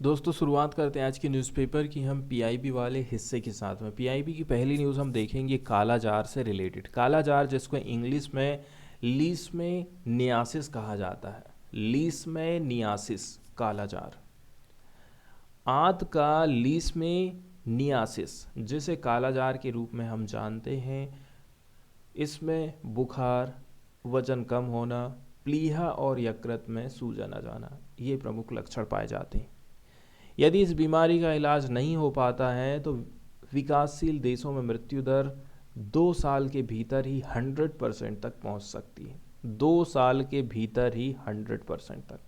दोस्तों शुरुआत करते हैं आज के न्यूज़पेपर की हम पीआईबी वाले हिस्से के साथ में। पीआईबी की पहली न्यूज़ हम देखेंगे काला जार से रिलेटेड। काला जार जिसको इंग्लिश में लीशमेनियासिस कहा जाता है। लीशमेनियासिस काला जार। आंत का लीशमेनियासिस जिसे काला जार के रूप में हम जानते हैं, इसमें बुखार, वजन कम होना, प्लीहा और यकृत में सूजन आ जाना, ये प्रमुख लक्षण पाए जाते हैं। यदि इस बीमारी का इलाज नहीं हो पाता है तो विकासशील देशों में मृत्यु दर 2 साल के भीतर ही 100% तक पहुंच सकती है। 2 साल के भीतर ही 100% तक।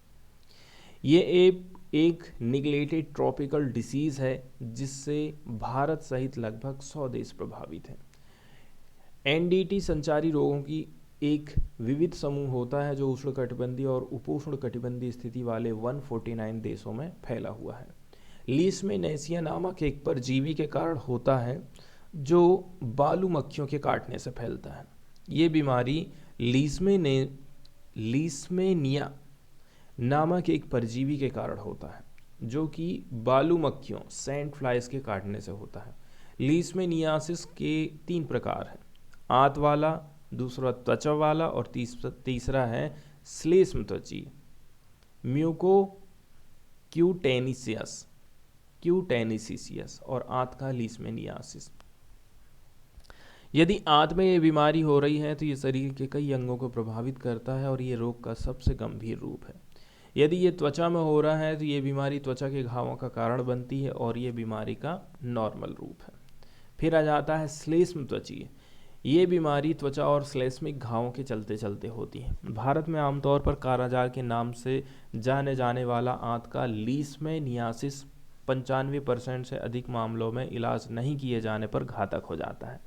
ये एक निगलेक्टेड ट्रॉपिकल डिसीज़ है जिससे भारत सहित लगभग 100 देश प्रभावित हैं। एनडीटी संचारी रोगों की एक विविध समूह होता है जो उष्णकटिबंधीय और उपोष्णकटिबंधीय स्थिति वाले 149 देशों में फैला हुआ है। लीशमेनियासिस नामक एक परजीवी के कारण होता है जो बालू मक्खियों के काटने से फैलता है। ये बीमारी लीशमेनिया नामक एक परजीवी के कारण होता है जो कि बालू मक्खियों सैंड फ्लाइज के काटने से होता है। लीशमेनियासिस के 3 प्रकार हैं, आंत वाला, दूसरा त्वचा वाला और तीसरा है श्लेष्म त्वची क्यूटेनिसियस और आंत का लीशमेनियासिस। यदि आंत में ये बीमारी हो रही है तो ये शरीर के कई अंगों को प्रभावित करता है और ये रोग का सबसे गंभीर रूप है। यदि ये त्वचा में हो रहा है तो ये बीमारी त्वचा के घावों का कारण बनती है और ये बीमारी का नॉर्मल रूप है। फिर आ जाता है श्लेष्म त्वची। ये बीमारी त्वचा और श्लेष्मिक घावों के चलते चलते होती है। भारत में आमतौर पर कालाजार के नाम से जाने जाने वाला आंत का लीशमेनियासिस 95% से अधिक मामलों में इलाज नहीं किए जाने पर घातक हो जाता है।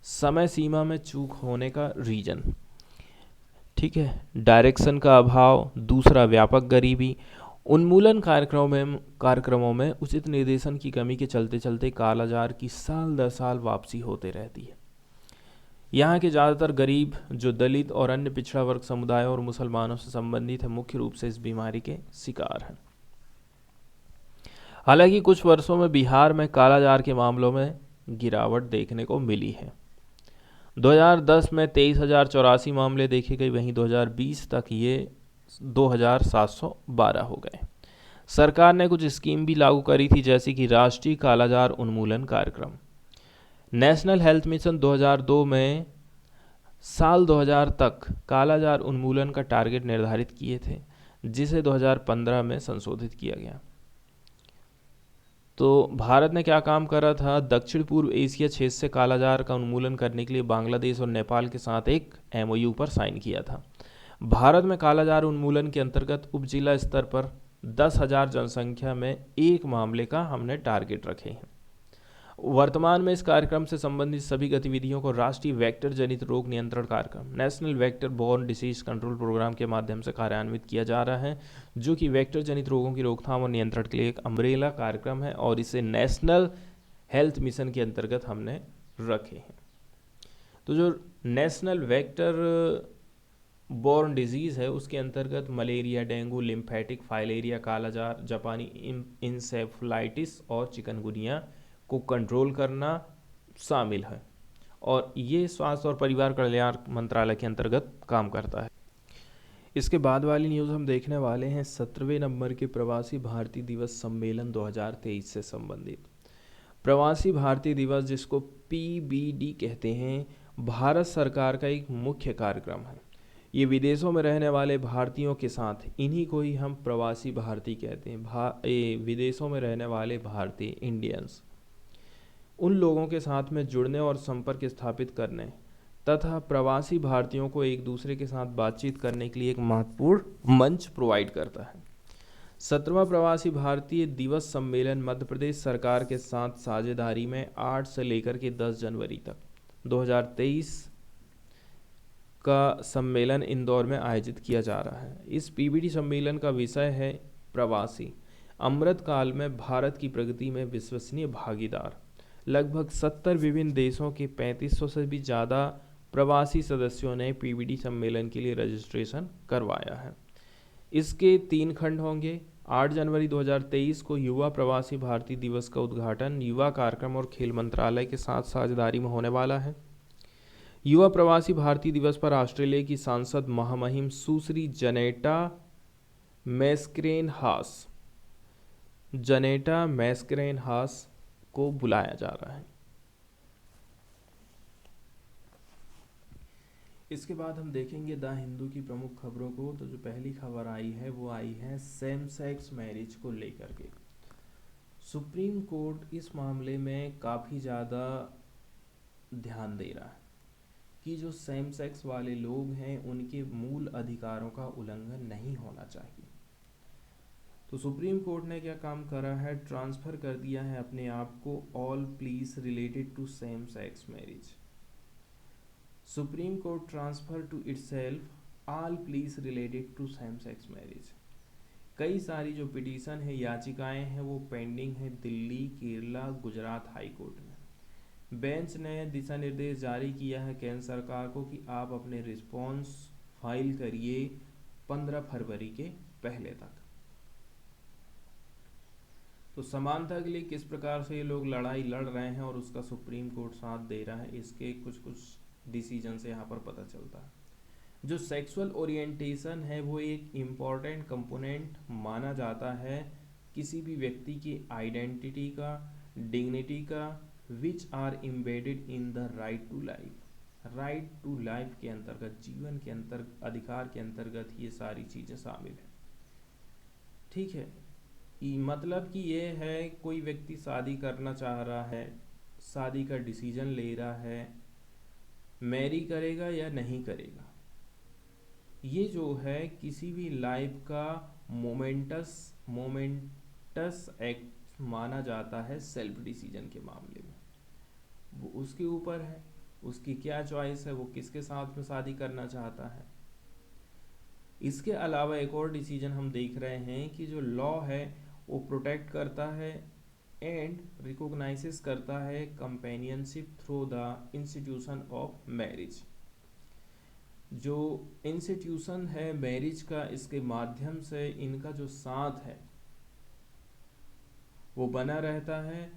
समय सीमा में चूक होने का रीजन, ठीक है, डायरेक्शन का अभाव, दूसरा व्यापक गरीबी, उन्मूलन कार्यक्रमों में उचित निर्देशन की कमी के चलते चलते कालाजार की साल दर साल वापसी होते रहती है। यहाँ के ज़्यादातर गरीब जो दलित और अन्य पिछड़ा वर्ग समुदायों और मुसलमानों से संबंधित है मुख्य रूप से इस बीमारी के शिकार हैं। हालांकि कुछ वर्षों में बिहार में कालाजार के मामलों में गिरावट देखने को मिली है। 2010 में 23,084 मामले देखे गए, वहीं 2020 तक ये 2,712 हो गए। सरकार ने कुछ स्कीम भी लागू करी थी जैसे कि राष्ट्रीय कालाजार उन्मूलन कार्यक्रम। नेशनल हेल्थ मिशन 2002 में साल 2000 तक कालाजार उन्मूलन का टारगेट निर्धारित किए थे जिसे 2015 में संशोधित किया गया। तो भारत ने क्या काम करा था, दक्षिण पूर्व एशिया क्षेत्र से कालाजार का उन्मूलन करने के लिए बांग्लादेश और नेपाल के साथ एक एमओयू पर साइन किया था। भारत में कालाजार उन्मूलन के अंतर्गत उप जिला स्तर पर 10,000 जनसंख्या में एक मामले का हमने टारगेट रखे हैं। वर्तमान में इस कार्यक्रम से संबंधित सभी गतिविधियों को राष्ट्रीय वेक्टर जनित रोग नियंत्रण कार्यक्रम national vector borne disease control programme के माध्यम से कार्यान्वित किया जा रहा है, जो कि वेक्टर जनित रोगों की रोकथाम और नियंत्रण के लिए एक अम्ब्रेला कार्यक्रम है और इसे नेशनल हेल्थ मिशन के अंतर्गत हमने रखे हैं। तो जो नेशनल वेक्टर बोर्न डिजीज़ है उसके अंतर्गत मलेरिया, डेंगू, लिम्फेटिक फाइलेरिया, कालाजार, जापानी इंसेफ्लाइटिस और चिकनगुनिया को कंट्रोल करना शामिल है और ये स्वास्थ्य और परिवार कल्याण मंत्रालय के अंतर्गत काम करता है। इसके बाद वाली न्यूज़ हम देखने वाले हैं 17वें नंबर के प्रवासी भारतीय दिवस सम्मेलन 2023 से संबंधित। प्रवासी भारतीय दिवस जिसको पीबीडी कहते हैं, भारत सरकार का एक मुख्य कार्यक्रम है। ये विदेशों में रहने वाले भारतीयों के साथ, इन्हीं को ही हम प्रवासी भारतीय कहते हैं। विदेशों में रहने वाले भारतीय इंडियंस, उन लोगों के साथ में जुड़ने और संपर्क स्थापित करने तथा प्रवासी भारतीयों को एक दूसरे के साथ बातचीत करने के लिए एक महत्वपूर्ण मंच प्रोवाइड करता है। 17वां प्रवासी भारतीय दिवस सम्मेलन मध्य प्रदेश सरकार के साथ साझेदारी में 8 से लेकर के 10 जनवरी तक 2023 का सम्मेलन इंदौर में आयोजित किया जा रहा है। इस पीबीडी सम्मेलन का विषय है प्रवासी, अमृत काल में भारत की प्रगति में विश्वसनीय भागीदार। लगभग 70 विभिन्न देशों के 3500 से भी ज़्यादा प्रवासी सदस्यों ने पीबीडी सम्मेलन के लिए रजिस्ट्रेशन करवाया है। इसके 3 खंड होंगे, 8 जनवरी 2023 को युवा प्रवासी भारतीय दिवस का उद्घाटन युवा कार्यक्रम और खेल मंत्रालय के साथ साझेदारी में होने वाला है। युवा प्रवासी भारतीय दिवस पर ऑस्ट्रेलिया की सांसद महामहिम सुश्री जनेटा मैस्केरेनहास को बुलाया जा रहा है। इसके बाद हम देखेंगे द हिंदू की प्रमुख खबरों को। तो जो पहली खबर आई है वो आई है सेम सेक्स मैरिज को लेकर के। सुप्रीम कोर्ट इस मामले में काफ़ी ज़्यादा ध्यान दे रहा है कि जो सेम सेक्स वाले लोग हैं उनके मूल अधिकारों का उल्लंघन नहीं होना चाहिए। तो सुप्रीम कोर्ट ने क्या काम करा है, ट्रांसफ़र कर दिया है अपने आप को all pleas related to same sex marriage. Supreme court transfer to itself all pleas related to same sex marriage. कई सारी जो पिटीशन है, याचिकाएं हैं, वो पेंडिंग है दिल्ली, केरला, गुजरात हाई कोर्ट में। बेंच ने दिशा निर्देश जारी किया है केंद्र सरकार को कि आप अपने रिस्पॉन्स फाइल करिए 15 फरवरी के पहले तक। तो समानता के लिए किस प्रकार से ये लोग लड़ाई लड़ रहे हैं और उसका सुप्रीम कोर्ट साथ दे रहा है, इसके कुछ डिसीजन से यहाँ पर पता चलता है। जो सेक्सुअल ओरिएंटेशन है वो एक इम्पॉर्टेंट कंपोनेंट माना जाता है किसी भी व्यक्ति की आइडेंटिटी का, डिग्निटी का, which are embedded in the right to life. Right to life के अंतर्गत, जीवन के अधिकार के अंतर्गत ये सारी चीज़ें शामिल है। ठीक है, मतलब कि ये है कोई व्यक्ति शादी करना चाह रहा है, शादी का डिसीजन ले रहा है, मैरी करेगा या नहीं करेगा, ये जो है किसी भी लाइफ का मोमेंटस एक्ट माना जाता है सेल्फ डिसीजन के मामले में। वो उसके ऊपर है, उसकी क्या चॉइस है, वो किसके साथ में शादी करना चाहता है। इसके अलावा एक और डिसीजन हम देख रहे हैं कि जो लॉ है वो प्रोटेक्ट करता है एंड रिकॉग्नाइजेस करता है companionship through the institution of marriage. जो इंस्टीट्यूशन है मैरिज का, इसके माध्यम से इनका जो साथ है वो बना रहता है,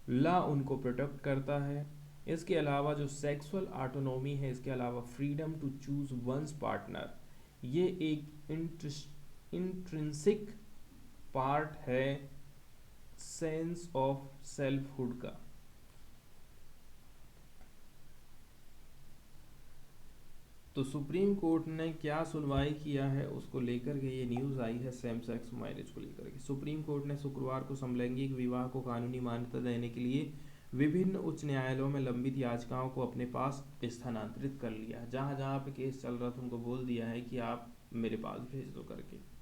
लॉ उनको प्रोटेक्ट करता है। इसके अलावा जो सेक्सुअल ऑटोनॉमी है, इसके अलावा freedom to choose one's partner, ये एक इंट्रिंसिक पार्ट है सेंस ऑफ सेल्फहुड का। तो सुप्रीम कोर्ट ने क्या सुनवाई किया है उसको लेकर के ये न्यूज़ आई है सेम सेक्स मैरिज को लेकर के। सुप्रीम कोर्ट ने शुक्रवार को समलैंगिक विवाह को कानूनी मान्यता देने के लिए विभिन्न उच्च न्यायालयों में लंबित याचिकाओं को अपने पास स्थानांतरित कर लिया। जहाँ जहाँ पे केस चल रहा था उनको बोल दिया है कि आप मेरे पास भेज दो करके।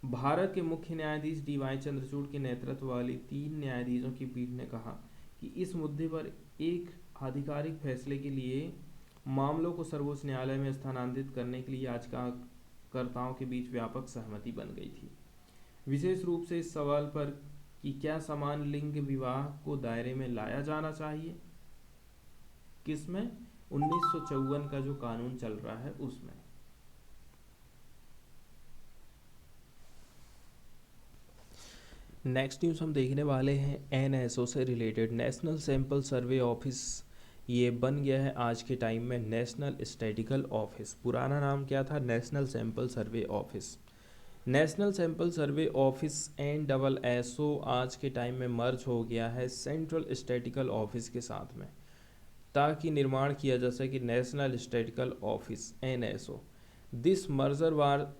भारत के मुख्य न्यायाधीश डी.वाई. चंद्रचूड़ के नेतृत्व वाली 3 न्यायाधीशों की पीठ ने कहा कि इस मुद्दे पर एक आधिकारिक फैसले के लिए मामलों को सर्वोच्च न्यायालय में स्थानांतरित करने के लिए याचिकाकर्ताओं के बीच व्यापक सहमति बन गई थी। विशेष रूप से इस सवाल पर कि क्या समान लिंग विवाह को दायरे में लाया जाना चाहिए, किसमें 1954 का जो कानून चल रहा है उसमें। नेक्स्ट न्यूज़ हम देखने वाले हैं एनएसओ से related. National sample survey office ये बन गया है आज के टाइम में नेशनल स्टैटिकल ऑफिस। पुराना नाम क्या था, national sample survey office. National sample survey office NSSO आज के टाइम में मर्ज हो गया है सेंट्रल स्टैटिकल ऑफिस के साथ में, ताकि निर्माण किया जा सके national statistical office NSO। This merger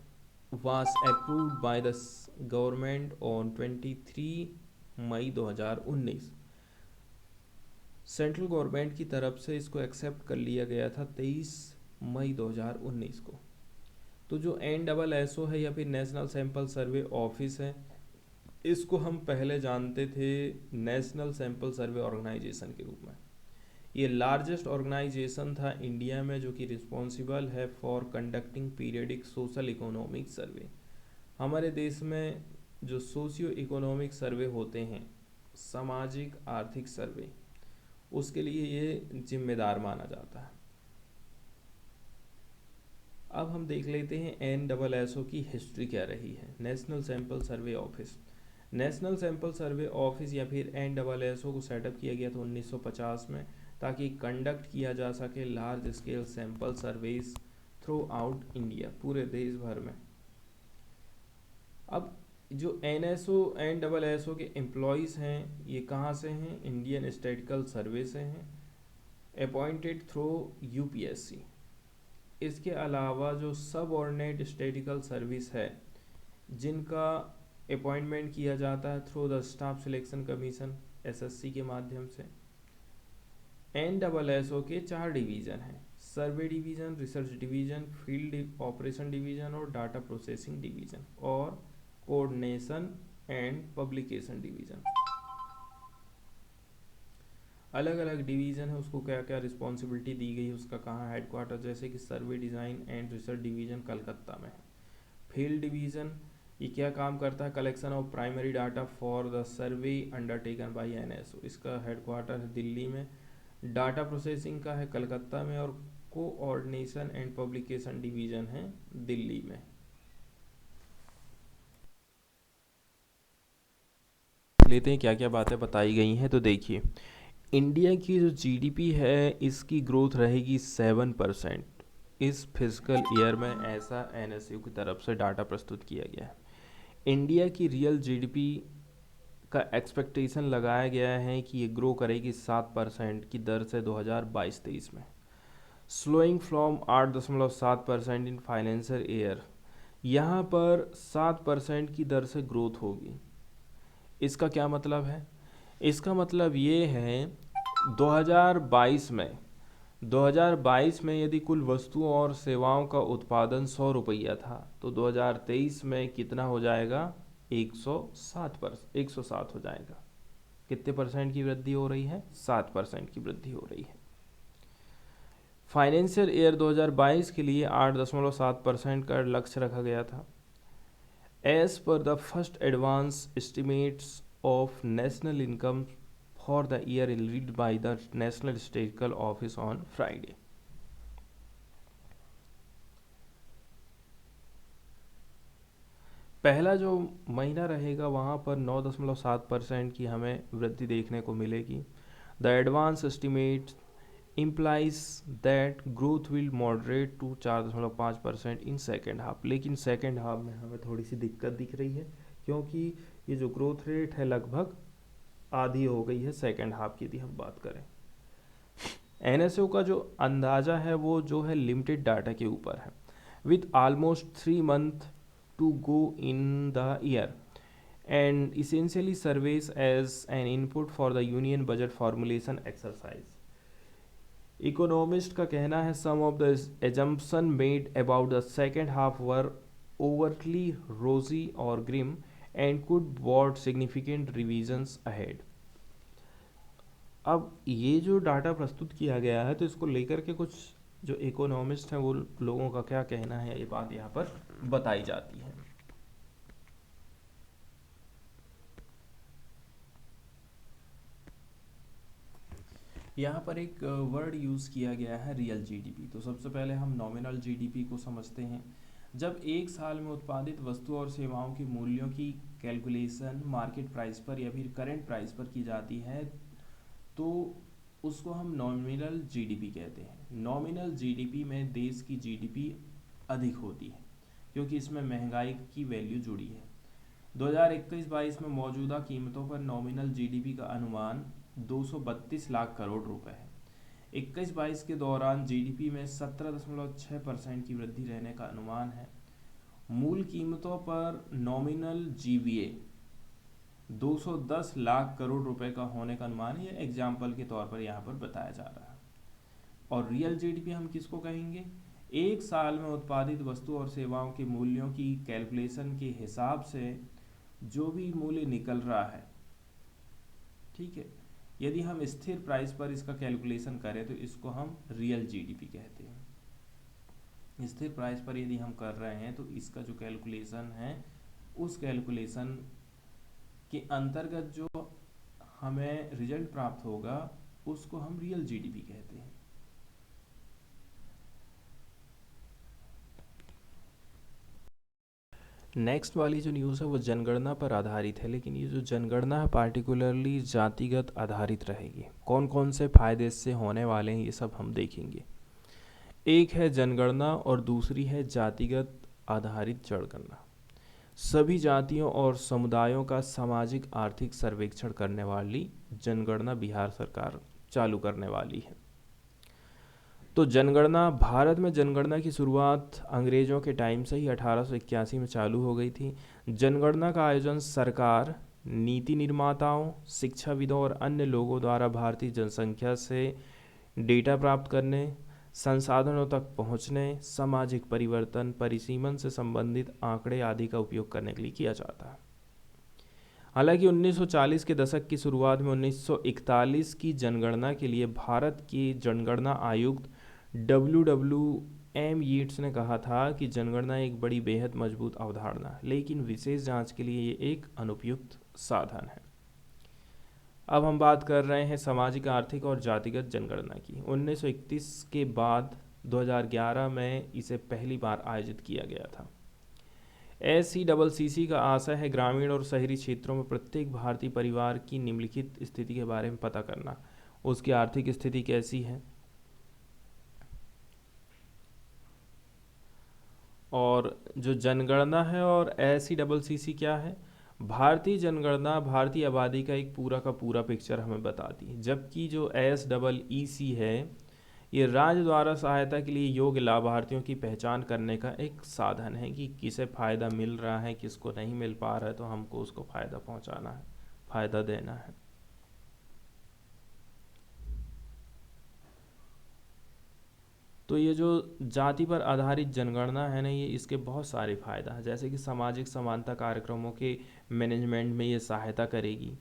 was approved by the government on 23 May 2019। Central government की तरफ से इसको एक्सेप्ट कर लिया गया था 23 मई 2019 को। तो जो NSSO है या फिर नेशनल सैंपल सर्वे ऑफिस है, इसको हम पहले जानते थे नेशनल सैंपल सर्वे ऑर्गेनाइजेशन के रूप में। ये लार्जेस्ट ऑर्गेनाइजेशन था इंडिया में जो कि रिस्पॉन्सिबल है for conducting periodic social economic survey. हमारे देश में जो सोशियो इकोनॉमिक सर्वे होते हैं, सामाजिक आर्थिक सर्वे, उसके लिए ये जिम्मेदार माना जाता है। अब हम देख लेते हैं NSSO की हिस्ट्री क्या रही है। National sample survey office, national sample survey office या फिर NSSO को सेटअप किया गया था 1950 में, ताकि कंडक्ट किया जा सके large scale sample surveys throughout India, पूरे देश भर में। अब जो NSSO के एम्प्लॉयज़ हैं ये कहाँ से हैं? इंडियन स्टैटिस्टिकल सर्वे से हैं, अपॉइंटेड थ्रू UPSC। इसके अलावा जो सब ऑर्डिनेट स्टैटिस्टिकल सर्विस है जिनका अपॉइंटमेंट किया जाता है through the staff selection commission SSC के माध्यम से। NSSO के 4 डिवीज़न हैं: survey division, research division, field operation division और डाटा प्रोसेसिंग डिवीज़न, और कोऑर्डिनेशन एंड पब्लिकेशन डिवीज़न। अलग अलग डिवीज़न है, उसको क्या क्या रिस्पॉन्सिबिलिटी दी गई है, उसका कहाँ हेडक्वार्टर, जैसे कि survey design and research division Calcutta में है। फील्ड डिवीज़न ये क्या काम करता है? Collection of primary data for the survey undertaken by NSO, इसका हेडक्वार्टर है दिल्ली में। डाटा प्रोसेसिंग का है कलकत्ता में, और कोऑर्डिनेशन एंड पब्लिकेशन डिवीज़न है दिल्ली में। लेते हैं क्या क्या बातें बताई गई हैं। तो देखिए, इंडिया की जो GDP है इसकी ग्रोथ रहेगी 7% इस फिजिकल ईयर में, ऐसा NSU की तरफ से डाटा प्रस्तुत किया गया है। इंडिया की रियल GDP का एक्सपेक्टेशन लगाया गया है कि ये ग्रो करेगी 7% की दर से 2022-23 में, slowing from 8.7% in financial year. यहाँ पर 7% की दर से ग्रोथ होगी। इसका क्या मतलब है? इसका मतलब ये है 2022 में यदि कुल वस्तुओं और सेवाओं का उत्पादन 100 रुपया था तो 2023 में कितना हो जाएगा? 107 हो जाएगा। कितने परसेंट की वृद्धि हो रही है? 7% की वृद्धि हो रही है। फाइनेंशियल ईयर 2022 के लिए 8.7% का लक्ष्य रखा गया था। As per the first advance estimates of national income for the year released by the national statistical office on Friday. पहला जो महीना रहेगा वहाँ पर 9.7% की हमें वृद्धि देखने को मिलेगी। The advance estimate implies that growth will moderate to 4.5% in second half. लेकिन सेकेंड हाफ में हमें थोड़ी सी दिक्कत दिख रही है, क्योंकि ये जो ग्रोथ रेट है लगभग आधी हो गई है सेकेंड हाफ की यदि हम बात करें। NSO का जो अंदाज़ा है वो जो है लिमिटेड डाटा के ऊपर है, with almost 3 month to go in the year and essentially serves as an input for the union budget formulation exercise. Economist का कहना है some of the assumption made about the second half were overly rosy और grim and could वॉट significant revisions ahead. अब ये जो data प्रस्तुत किया गया है तो इसको लेकर के कुछ जो इकोनॉमिस्ट हैं वो लोगों का क्या कहना है, ये बात यहाँ पर बताई जाती है। यहाँ पर एक वर्ड यूज़ किया गया है रियल GDP। तो सबसे पहले हम नॉमिनल GDP को समझते हैं। जब एक साल में उत्पादित वस्तु और सेवाओं के मूल्यों की कैलकुलेशन मार्केट प्राइस पर या फिर करंट प्राइस पर की जाती है तो उसको हम नॉमिनल GDP कहते हैं। नॉमिनल GDP में देश की GDP अधिक होती है क्योंकि इसमें महंगाई की वैल्यू जुड़ी है। 2021-22 में मौजूदा कीमतों पर नॉमिनल GDP का अनुमान 232 लाख करोड़ रुपए है। 21-22 के दौरान GDP में 17.6% की वृद्धि रहने का अनुमान है। मूल कीमतों पर नॉमिनल GVA 210 लाख करोड़ रुपए का होने का अनुमान है। एग्जाम्पल के तौर पर यहाँ पर बताया जा रहा है। और रियल GDP हम किसको कहेंगे? एक साल में उत्पादित वस्तु और सेवाओं के मूल्यों की कैलकुलेशन के हिसाब से जो भी मूल्य निकल रहा है, ठीक है, यदि हम स्थिर प्राइस पर इसका कैलकुलेशन करें तो इसको हम रियल GDP कहते हैं। स्थिर प्राइस पर यदि हम कर रहे हैं तो इसका जो कैलकुलेशन है उस कैलकुलेशन के अंतर्गत जो हमें रिजल्ट प्राप्त होगा उसको हम रियल GDP कहते हैं। नेक्स्ट वाली जो न्यूज़ है वो जनगणना पर आधारित है, लेकिन ये जो जनगणना है पार्टिकुलरली जातिगत आधारित रहेगी। कौन कौन से फ़ायदे इससे होने वाले हैं ये सब हम देखेंगे। एक है जनगणना और दूसरी है जातिगत आधारित जनगणना। सभी जातियों और समुदायों का सामाजिक आर्थिक सर्वेक्षण करने वाली जनगणना बिहार सरकार चालू करने वाली है। तो जनगणना, भारत में जनगणना की शुरुआत अंग्रेज़ों के टाइम से ही 1881 में चालू हो गई थी। जनगणना का आयोजन सरकार, नीति निर्माताओं, शिक्षाविदों और अन्य लोगों द्वारा भारतीय जनसंख्या से डेटा प्राप्त करने, संसाधनों तक पहुंचने, सामाजिक परिवर्तन, परिसीमन से संबंधित आंकड़े आदि का उपयोग करने के लिए किया जाता है। हालांकि 1940 के दशक की शुरुआत में 1941 की जनगणना के लिए भारत के जनगणना आयुक्त WWM यीट्स ने कहा था कि जनगणना एक बड़ी बेहद मजबूत अवधारणा है, लेकिन विशेष जांच के लिए ये एक अनुपयुक्त साधन है। अब हम बात कर रहे हैं सामाजिक, आर्थिक और जातिगत जनगणना की। 1931 के बाद 2011 में इसे पहली बार आयोजित किया गया था। SCCC का आशय है ग्रामीण और शहरी क्षेत्रों में प्रत्येक भारतीय परिवार की निम्नलिखित स्थिति के बारे में पता करना। उसकी आर्थिक स्थिति कैसी है, और जो जनगणना है और SCCC क्या है। भारतीय जनगणना भारतीय आबादी का एक पूरा का पूरा पिक्चर हमें बताती है, जबकि जो SEEC है ये राज्य द्वारा सहायता के लिए योग्य लाभार्थियों की पहचान करने का एक साधन है कि किसे फ़ायदा मिल रहा है, किसको नहीं मिल पा रहा है, तो हमको उसको फ़ायदा पहुंचाना है, फ़ायदा देना है। तो ये जो जाति पर आधारित जनगणना है ना, ये इसके बहुत सारे फ़ायदा हैं, जैसे कि सामाजिक समानता कार्यक्रमों के मैनेजमेंट में ये सहायता करेगी।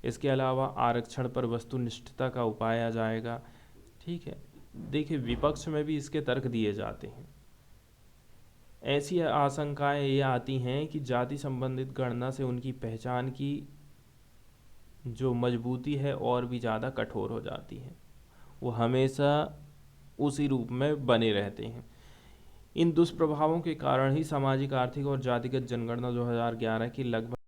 इसके अलावा आरक्षण पर वस्तुनिष्ठता का उपाय आ जाएगा। ठीक है, देखिए विपक्ष में भी इसके तर्क दिए जाते हैं। ऐसी आशंकाएं ये आती हैं कि जाति संबंधित गणना से उनकी पहचान की जो मजबूती है और भी ज़्यादा कठोर हो जाती है, वो हमेशा उसी रूप में बने रहते हैं। इन दुष्प्रभावों के कारण ही सामाजिक, आर्थिक और जातिगत जनगणना 2011 की लगभग